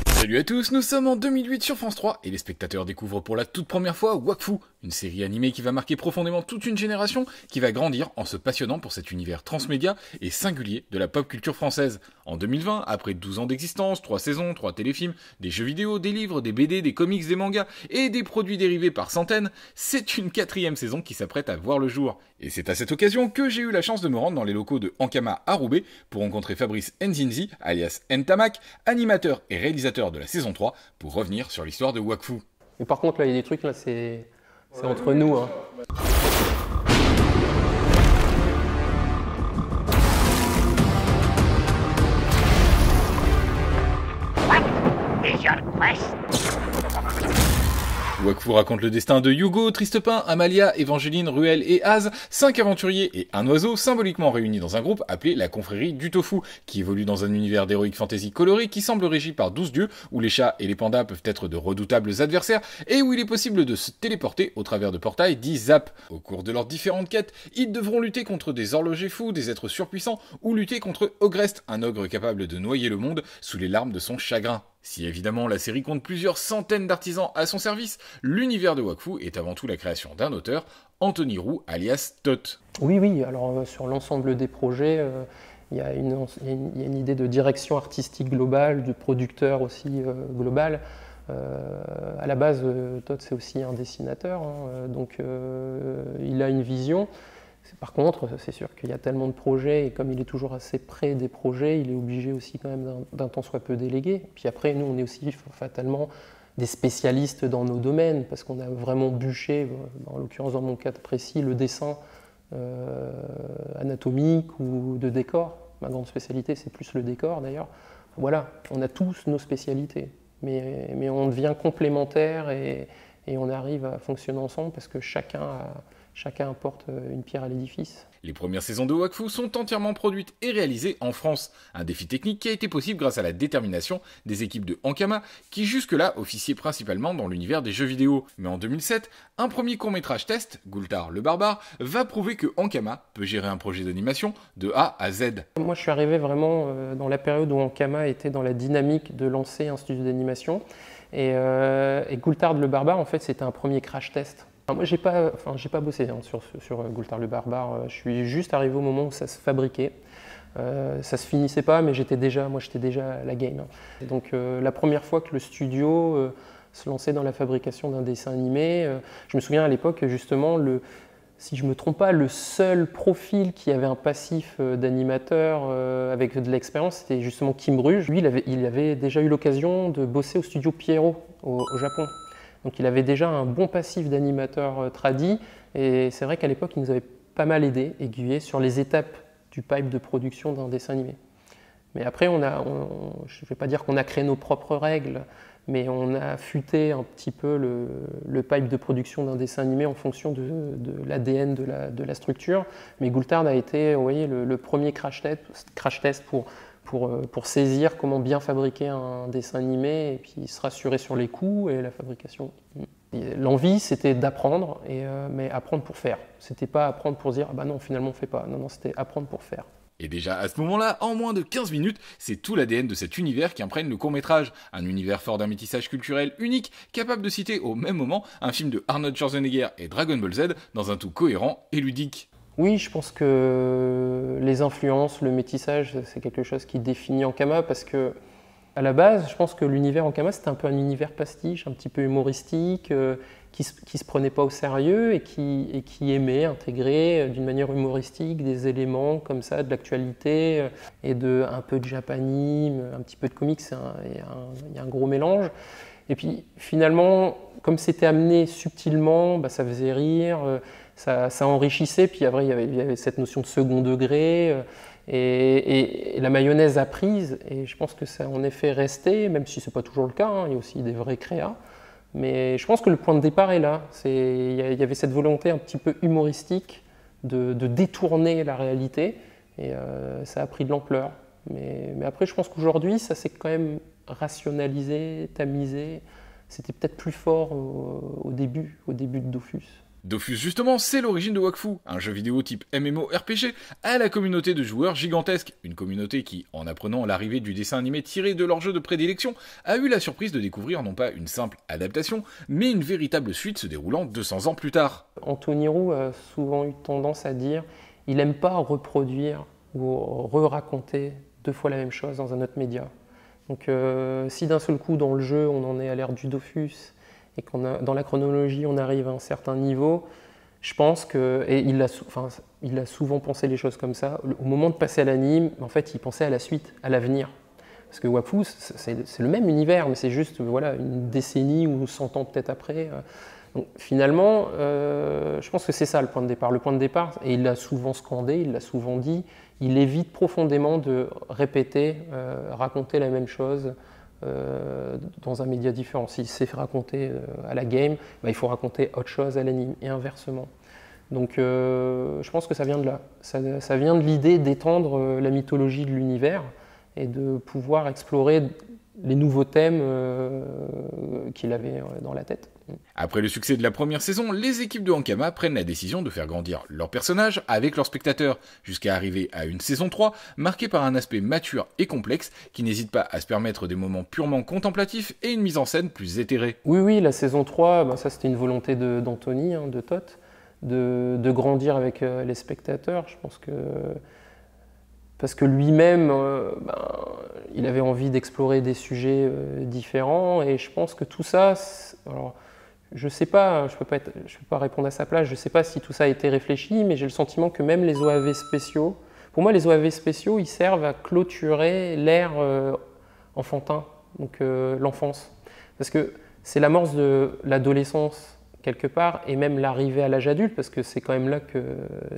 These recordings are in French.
Salut à tous, nous sommes en 2008 sur France 3 et les spectateurs découvrent pour la toute première fois Wakfu, une série animée qui va marquer profondément toute une génération qui va grandir en se passionnant pour cet univers transmédia et singulier de la pop culture française. En 2020, après 12 ans d'existence, 3 saisons, 3 téléfilms, des jeux vidéo, des livres, des BD, des comics, des mangas et des produits dérivés par centaines, c'est une 4e saison qui s'apprête à voir le jour. Et c'est à cette occasion que j'ai eu la chance de me rendre dans les locaux de Ankama à Roubaix pour rencontrer Fabrice Nzinzi, alias Ntamak, animateur et réalisateur de la saison 3, pour revenir sur l'histoire de Wakfu. Mais par contre, là, il y a des trucs, là, c'est entre nous. Hein. What is your quest? Wakfu raconte le destin de Hugo, Tristepin, Amalia, Evangeline, Ruel et Az, 5 aventuriers et un oiseau symboliquement réunis dans un groupe appelé la confrérie du tofu, qui évolue dans un univers d'héroïque fantasy coloré qui semble régi par 12 dieux, où les chats et les pandas peuvent être de redoutables adversaires, et où il est possible de se téléporter au travers de portails dits zap. Au cours de leurs différentes quêtes, ils devront lutter contre des horlogers fous, des êtres surpuissants, ou lutter contre Ogrest, un ogre capable de noyer le monde sous les larmes de son chagrin. Si évidemment la série compte plusieurs centaines d'artisans à son service, l'univers de Wakfu est avant tout la création d'un auteur, Anthony Roux alias Tot. Oui, alors sur l'ensemble des projets, il y a une idée de direction artistique globale, du producteur aussi global. À la base, Tot c'est aussi un dessinateur, hein, donc il a une vision. Par contre, c'est sûr qu'il y a tellement de projets et comme il est toujours assez près des projets, il est obligé aussi quand même d'un tant soit peu déléguer. Puis après, nous, on est aussi fatalement des spécialistes dans nos domaines parce qu'on a vraiment bûché, en l'occurrence dans mon cas précis, le dessin anatomique ou de décor. Ma grande spécialité, c'est plus le décor d'ailleurs. Voilà, on a tous nos spécialités, mais on devient complémentaires et on arrive à fonctionner ensemble parce que chacun apporte une pierre à l'édifice. Les premières saisons de Wakfu sont entièrement produites et réalisées en France. Un défi technique qui a été possible grâce à la détermination des équipes de Ankama qui jusque-là officiaient principalement dans l'univers des jeux vidéo. Mais en 2007, un premier court-métrage test, Gultar le Barbare, va prouver que Ankama peut gérer un projet d'animation de A à Z. Moi je suis arrivé vraiment dans la période où Ankama était dans la dynamique de lancer un studio d'animation. Et Gultar le Barbare, en fait, c'était un premier crash test. Alors moi, j'ai pas bossé hein, sur Gultar le Barbare. Je suis juste arrivé au moment où ça se fabriquait. Ça se finissait pas, mais j'étais déjà à la game. Donc la première fois que le studio se lançait dans la fabrication d'un dessin animé, je me souviens à l'époque justement, si je me trompe pas, le seul profil qui avait un passif d'animateur avec de l'expérience, c'était justement Kim Bruges. Lui, il avait déjà eu l'occasion de bosser au studio Pierrot au Japon. Donc il avait déjà un bon passif d'animateur tradi et c'est vrai qu'à l'époque il nous avait pas mal aiguillé sur les étapes du pipe de production d'un dessin animé. Mais après je ne vais pas dire qu'on a créé nos propres règles, mais on a affûté un petit peu le pipe de production d'un dessin animé en fonction de l'ADN de la structure. Mais Gultar a été, vous voyez, le premier crash test pour saisir comment bien fabriquer un dessin animé et puis se rassurer sur les coûts et la fabrication. L'envie, c'était d'apprendre, mais apprendre pour faire. C'était pas apprendre pour dire « ah bah non, finalement on fait pas ». Non, c'était apprendre pour faire. Et déjà à ce moment-là, en moins de 15 minutes, c'est tout l'ADN de cet univers qui imprègne le court-métrage. Un univers fort d'un métissage culturel unique, capable de citer au même moment un film de Arnold Schwarzenegger et Dragon Ball Z dans un tout cohérent et ludique. Oui, je pense que les influences, le métissage, c'est quelque chose qui définit Ankama parce que, à la base, je pense que l'univers Ankama, c'était un peu un univers pastiche, un petit peu humoristique, qui se prenait pas au sérieux et qui aimait intégrer d'une manière humoristique des éléments comme ça, de l'actualité et un peu de japanime, un petit peu de comics, il y a un gros mélange. Et puis finalement, comme c'était amené subtilement, bah, ça faisait rire, ça enrichissait, puis après il y avait cette notion de second degré, et la mayonnaise a prise, et je pense que ça en est fait rester, même si ce n'est pas toujours le cas, hein, il y a aussi des vrais créas. Mais je pense que le point de départ est là. Il y avait cette volonté un petit peu humoristique de détourner la réalité, et ça a pris de l'ampleur. Mais après, je pense qu'aujourd'hui, ça s'est quand même rationalisé, tamisé. C'était peut-être plus fort au début de Dofus. Dofus justement, c'est l'origine de Wakfu, un jeu vidéo type MMORPG à la communauté de joueurs gigantesque, une communauté qui, en apprenant l'arrivée du dessin animé tiré de leur jeu de prédilection, a eu la surprise de découvrir non pas une simple adaptation, mais une véritable suite se déroulant 200 ans plus tard. Anthony Roux a souvent eu tendance à dire il n'aime pas reproduire ou re-raconter 2 fois la même chose dans un autre média. Donc si d'un seul coup dans le jeu on en est à l'ère du Dofus et dans la chronologie on arrive à un certain niveau, je pense que, et il a souvent pensé les choses comme ça, au moment de passer à l'anime, en fait il pensait à la suite, à l'avenir. Parce que Wakfu c'est le même univers, mais c'est juste voilà, une décennie ou 100 ans peut-être après. Donc finalement, je pense que c'est ça le point de départ. Le point de départ, et il l'a souvent scandé, il l'a souvent dit, il évite profondément de répéter, raconter la même chose dans un média différent. S'il s'est fait raconter à la game, bah, il faut raconter autre chose à l'anime, et inversement. Donc je pense que ça vient de là. Ça vient de l'idée d'étendre la mythologie de l'univers et de pouvoir explorer les nouveaux thèmes qu'il avait dans la tête. Après le succès de la première saison, les équipes de Ankama prennent la décision de faire grandir leurs personnages avec leurs spectateurs, jusqu'à arriver à une saison 3 marquée par un aspect mature et complexe qui n'hésite pas à se permettre des moments purement contemplatifs et une mise en scène plus éthérée. Oui, la saison 3, ben ça c'était une volonté d'Anthony, de Toth, de grandir avec les spectateurs. Je pense que parce que lui-même, il avait envie d'explorer des sujets différents, et je pense que tout ça, alors, je sais pas, je peux pas répondre à sa place, je ne sais pas si tout ça a été réfléchi, mais j'ai le sentiment que même les OAV spéciaux, pour moi les OAV spéciaux, ils servent à clôturer l'ère enfantin, donc l'enfance. Parce que c'est l'amorce de l'adolescence quelque part, et même l'arrivée à l'âge adulte, parce que c'est quand même là que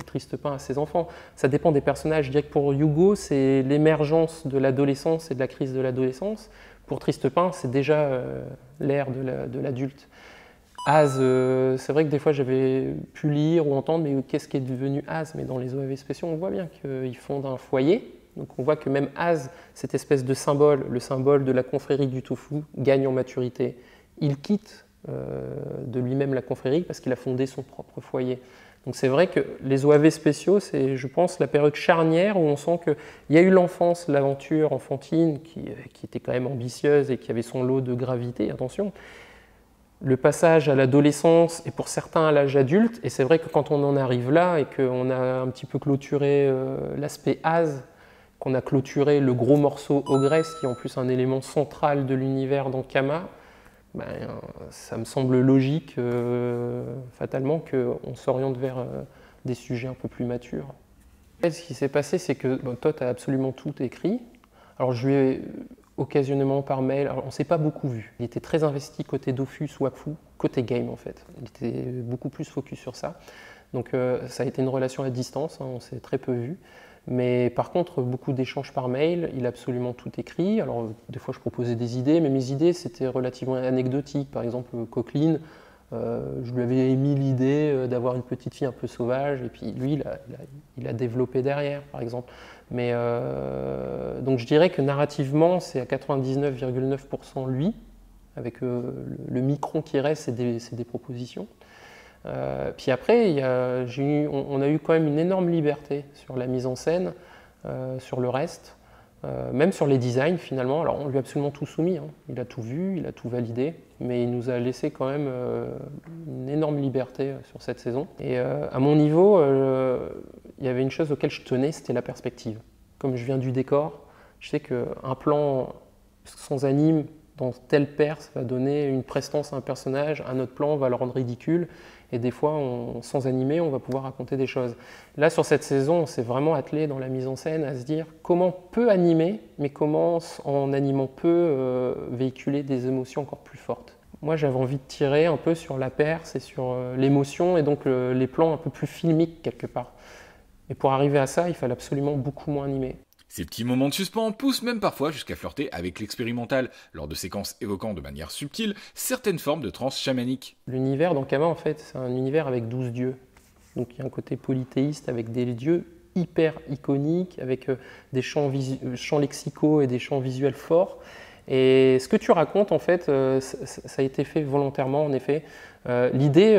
Tristepin a ses enfants. Ça dépend des personnages. Je dirais que pour Hugo, c'est l'émergence de l'adolescence et de la crise de l'adolescence. Pour Tristepin, c'est déjà l'ère de l'adulte. Az, c'est vrai que des fois j'avais pu lire ou entendre, mais qu'est-ce qui est devenu Az? Mais dans les OAV spéciaux, on voit bien qu'ils fondent un foyer. Donc on voit que même Az, cette espèce de symbole, le symbole de la confrérie du tofu, gagne en maturité. Il quitte de lui-même la confrérie parce qu'il a fondé son propre foyer. Donc c'est vrai que les OAV spéciaux, c'est, je pense, la période charnière où on sent qu'il y a eu l'enfance, l'aventure enfantine qui était quand même ambitieuse et qui avait son lot de gravité, attention. Le passage à l'adolescence et pour certains à l'âge adulte, et c'est vrai que quand on en arrive là et qu'on a un petit peu clôturé l'aspect Az, qu'on a clôturé le gros morceau Ogress, qui est en plus un élément central de l'univers d'Ankama, ça me semble logique, fatalement, qu'on s'oriente vers des sujets un peu plus matures. Ce qui s'est passé, c'est que Toth a absolument tout écrit. Alors je lui ai occasionnellement par mail, alors on ne s'est pas beaucoup vu. Il était très investi côté Dofus, Wakfu, côté game en fait. Il était beaucoup plus focus sur ça. Donc ça a été une relation à distance, on s'est très peu vu. Mais par contre, beaucoup d'échanges par mail, il a absolument tout écrit. Alors, des fois, je proposais des idées, mais mes idées, c'était relativement anecdotique. Par exemple, Coqueline, je lui avais émis l'idée d'avoir une petite fille un peu sauvage, et puis lui, il a développé derrière, par exemple. Mais donc, je dirais que narrativement, c'est à 99,9% lui, avec le micron qui reste, c'est des propositions. Puis après, on a eu quand même une énorme liberté sur la mise en scène, sur le reste, même sur les designs finalement. Alors on lui a absolument tout soumis, hein. Il a tout vu, il a tout validé, mais il nous a laissé quand même une énorme liberté sur cette saison. Et à mon niveau, il y avait une chose auquel je tenais, c'était la perspective. Comme je viens du décor, je sais qu'un plan sans anime dans tel perse va donner une prestance à un personnage, un autre plan va le rendre ridicule, et des fois, sans animer, on va pouvoir raconter des choses. Là, sur cette saison, on s'est vraiment attelé dans la mise en scène à se dire comment peu animer, mais comment, en animant peu, véhiculer des émotions encore plus fortes. Moi, j'avais envie de tirer un peu sur la perse et sur l'émotion, et donc les plans un peu plus filmiques quelque part. Et pour arriver à ça, il fallait absolument beaucoup moins animer. Ces petits moments de suspens poussent même parfois jusqu'à flirter avec l'expérimental, lors de séquences évoquant de manière subtile certaines formes de transe chamanique. L'univers d'Ankama, en fait, c'est un univers avec 12 dieux. Donc il y a un côté polythéiste avec des dieux hyper iconiques, avec des champs lexicaux et des champs visuels forts. Et ce que tu racontes, en fait, ça a été fait volontairement, en effet. L'idée,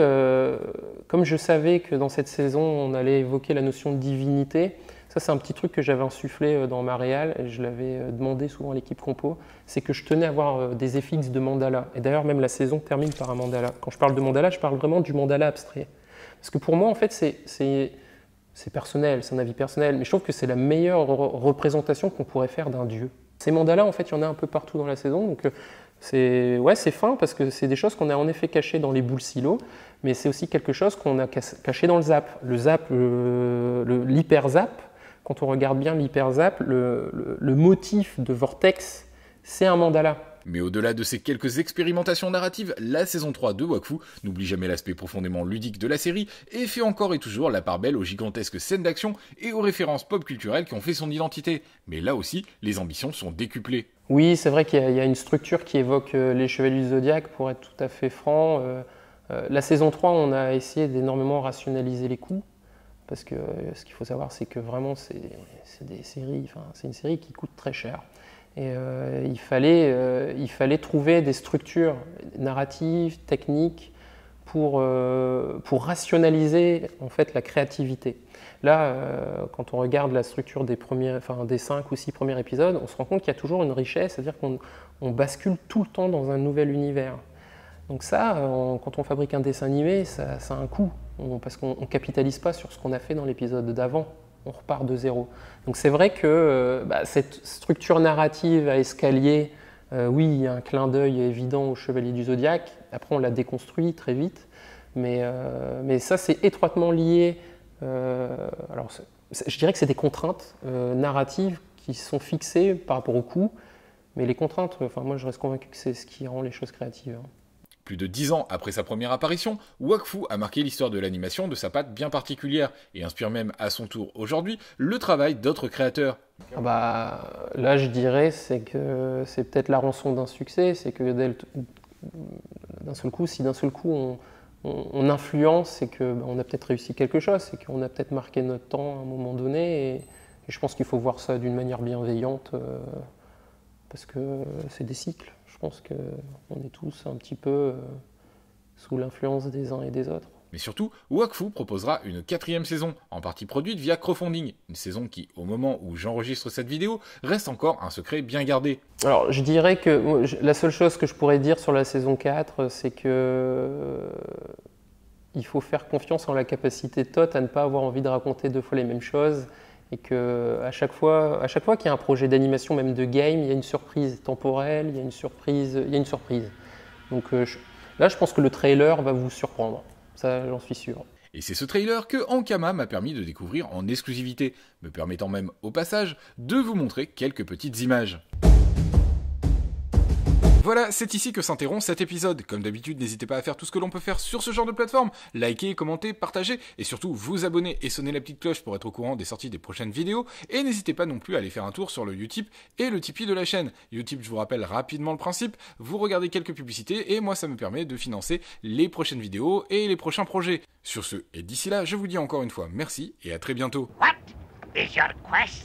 comme je savais que dans cette saison, on allait évoquer la notion de divinité, ça c'est un petit truc que j'avais insufflé dans ma réal, et je l'avais demandé souvent à l'équipe compo, c'est que je tenais à avoir des FX de mandala. Et d'ailleurs, même la saison termine par un mandala. Quand je parle de mandala, je parle vraiment du mandala abstrait. Parce que pour moi, en fait, c'est personnel, c'est un avis personnel, mais je trouve que c'est la meilleure représentation qu'on pourrait faire d'un dieu. Ces mandalas, en fait, il y en a un peu partout dans la saison, donc c'est fin parce que c'est des choses qu'on a en effet cachées dans les boules silo, mais c'est aussi quelque chose qu'on a caché dans le zap. Le zap, l'hyper zap, quand on regarde bien l'hyper zap, le motif de Vortex, c'est un mandala. Mais au-delà de ces quelques expérimentations narratives, la saison 3 de Wakfu n'oublie jamais l'aspect profondément ludique de la série et fait encore et toujours la part belle aux gigantesques scènes d'action et aux références pop culturelles qui ont fait son identité. Mais là aussi, les ambitions sont décuplées. Oui, c'est vrai qu'il y a une structure qui évoque les Chevaliers du Zodiaque, pour être tout à fait franc. La saison 3, on a essayé d'énormément rationaliser les coûts, parce que ce qu'il faut savoir, c'est que vraiment, c'est une série qui coûte très cher. Et il fallait trouver des structures narratives, techniques, pour rationaliser en fait la créativité. Là, quand on regarde la structure des 5 ou 6 premiers épisodes, on se rend compte qu'il y a toujours une richesse, c'est-à-dire qu'on bascule tout le temps dans un nouvel univers. Donc ça, quand on fabrique un dessin animé, ça a un coût, parce qu'on ne capitalise pas sur ce qu'on a fait dans l'épisode d'avant. On repart de zéro. Donc c'est vrai que cette structure narrative à escalier, oui, il y a un clin d'œil évident au Chevalier du Zodiaque. Après, on l'a déconstruit très vite. Mais ça, c'est étroitement lié. Alors, je dirais que c'est des contraintes narratives qui sont fixées par rapport au coût. Mais les contraintes, moi, je reste convaincu que c'est ce qui rend les choses créatives. Plus de 10 ans après sa première apparition, Wakfu a marqué l'histoire de l'animation de sa patte bien particulière et inspire même à son tour aujourd'hui le travail d'autres créateurs. Là, je dirais que c'est peut-être la rançon d'un succès, c'est que d'un seul coup, si d'un seul coup on influence, c'est qu'on a peut-être réussi quelque chose, c'est qu'on a peut-être marqué notre temps à un moment donné, et je pense qu'il faut voir ça d'une manière bienveillante, parce que c'est des cycles. Je pense qu'on est tous un petit peu sous l'influence des uns et des autres. Mais surtout, Wakfu proposera une 4e saison, en partie produite via crowdfunding. Une saison qui, au moment où j'enregistre cette vidéo, reste encore un secret bien gardé. Alors, je dirais que la seule chose que je pourrais dire sur la saison 4, c'est que il faut faire confiance en la capacité de Toth à ne pas avoir envie de raconter 2 fois les mêmes choses. Et qu'à chaque fois qu'il y a un projet d'animation, même de game, il y a une surprise temporelle, il y a une surprise. Donc là, je pense que le trailer va vous surprendre. Ça, j'en suis sûr. Et c'est ce trailer que Ankama m'a permis de découvrir en exclusivité, me permettant même, au passage, de vous montrer quelques petites images. Voilà, c'est ici que s'interrompt cet épisode. Comme d'habitude, n'hésitez pas à faire tout ce que l'on peut faire sur ce genre de plateforme. Liker, commenter, partager et surtout vous abonner et sonner la petite cloche pour être au courant des sorties des prochaines vidéos. Et n'hésitez pas non plus à aller faire un tour sur le Utip et le Tipeee de la chaîne. Utip, je vous rappelle rapidement le principe. Vous regardez quelques publicités et moi ça me permet de financer les prochaines vidéos et les prochains projets. Sur ce, et d'ici là, je vous dis encore une fois merci et à très bientôt. What is your quest?